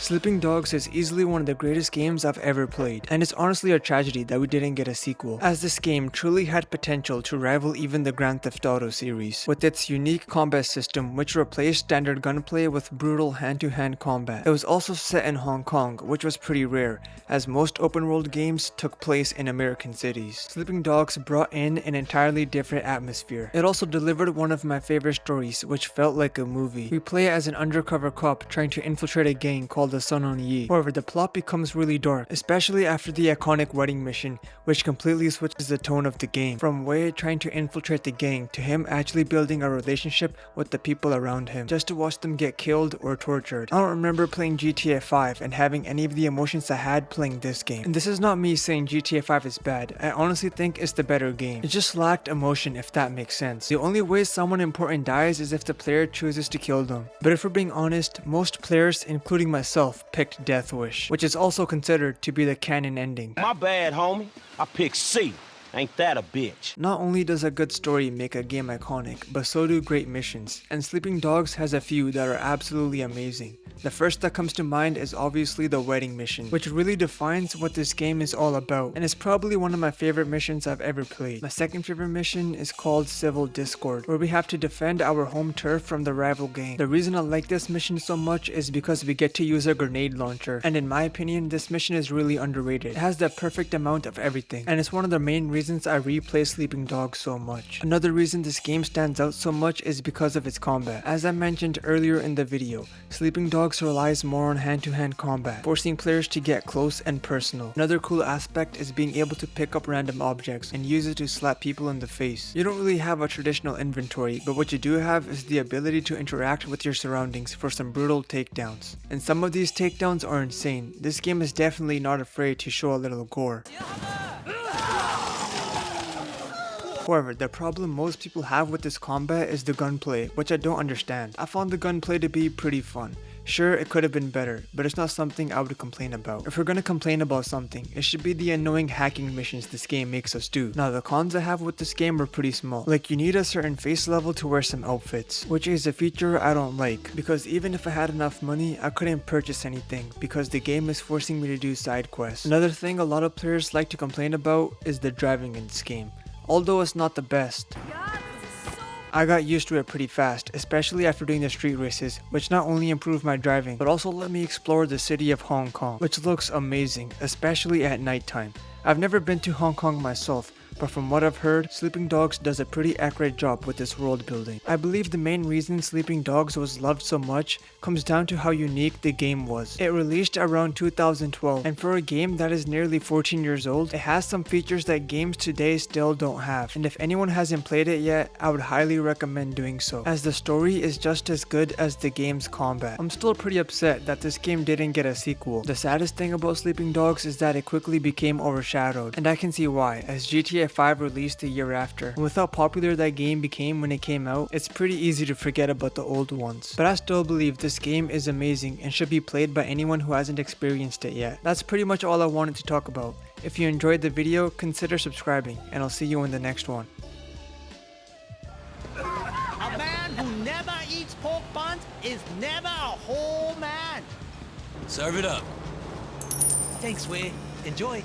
Sleeping Dogs is easily one of the greatest games I've ever played, and it's honestly a tragedy that we didn't get a sequel, as this game truly had potential to rival even the Grand Theft Auto series, with its unique combat system which replaced standard gunplay with brutal hand-to-hand combat. It was also set in Hong Kong, which was pretty rare, as most open-world games took place in American cities. Sleeping Dogs brought in an entirely different atmosphere. It also delivered one of my favorite stories, which felt like a movie. We play as an undercover cop trying to infiltrate a gang called the Sun On Yee. However, the plot becomes really dark, especially after the iconic wedding mission, which completely switches the tone of the game, from Wei trying to infiltrate the gang to him actually building a relationship with the people around him, just to watch them get killed or tortured. I don't remember playing GTA 5 and having any of the emotions I had playing this game. And this is not me saying GTA 5 is bad, I honestly think it's the better game. It just lacked emotion, if that makes sense. The only way someone important dies is if the player chooses to kill them. But if we're being honest, most players, including myself, picked Death Wish, which is also considered to be the canon ending. My bad, homie. I picked C. Ain't that a bitch? Not only does a good story make a game iconic, but so do great missions, and Sleeping Dogs has a few that are absolutely amazing. The first that comes to mind is obviously the wedding mission, which really defines what this game is all about, and is probably one of my favorite missions I've ever played. My second favorite mission is called Civil Discord, where we have to defend our home turf from the rival gang. The reason I like this mission so much is because we get to use a grenade launcher, and in my opinion, this mission is really underrated. It has the perfect amount of everything, and it's one of the main reasons I replay Sleeping Dogs so much. Another reason this game stands out so much is because of its combat. As I mentioned earlier in the video, Sleeping Dogs relies more on hand-to-hand combat, forcing players to get close and personal. Another cool aspect is being able to pick up random objects and use it to slap people in the face. You don't really have a traditional inventory, but what you do have is the ability to interact with your surroundings for some brutal takedowns. And some of these takedowns are insane. This game is definitely not afraid to show a little gore. However, the problem most people have with this combat is the gunplay, which I don't understand. I found the gunplay to be pretty fun. Sure, it could have been better, but it's not something I would complain about. If we're gonna complain about something, it should be the annoying hacking missions this game makes us do. Now, the cons I have with this game are pretty small. Like, you need a certain face level to wear some outfits, which is a feature I don't like, because even if I had enough money, I couldn't purchase anything, because the game is forcing me to do side quests. Another thing a lot of players like to complain about is the driving in this game. Although it's not the best, I got used to it pretty fast, especially after doing the street races, which not only improved my driving, but also let me explore the city of Hong Kong, which looks amazing, especially at nighttime. I've never been to Hong Kong myself, but from what I've heard, Sleeping Dogs does a pretty accurate job with this world building. I believe the main reason Sleeping Dogs was loved so much comes down to how unique the game was. It released around 2012, and for a game that is nearly 14 years old, it has some features that games today still don't have. And if anyone hasn't played it yet, I would highly recommend doing so, as the story is just as good as the game's combat. I'm still pretty upset that this game didn't get a sequel. The saddest thing about Sleeping Dogs is that it quickly became overshadowed, and I can see why, as GTA 5 released a year after. And with how popular that game became when it came out, it's pretty easy to forget about the old ones. But I still believe this game is amazing and should be played by anyone who hasn't experienced it yet. That's pretty much all I wanted to talk about. If you enjoyed the video, consider subscribing, and I'll see you in the next one. A man who never eats pork buns is never a whole man. Serve it up. Thanks, Wei. Enjoy.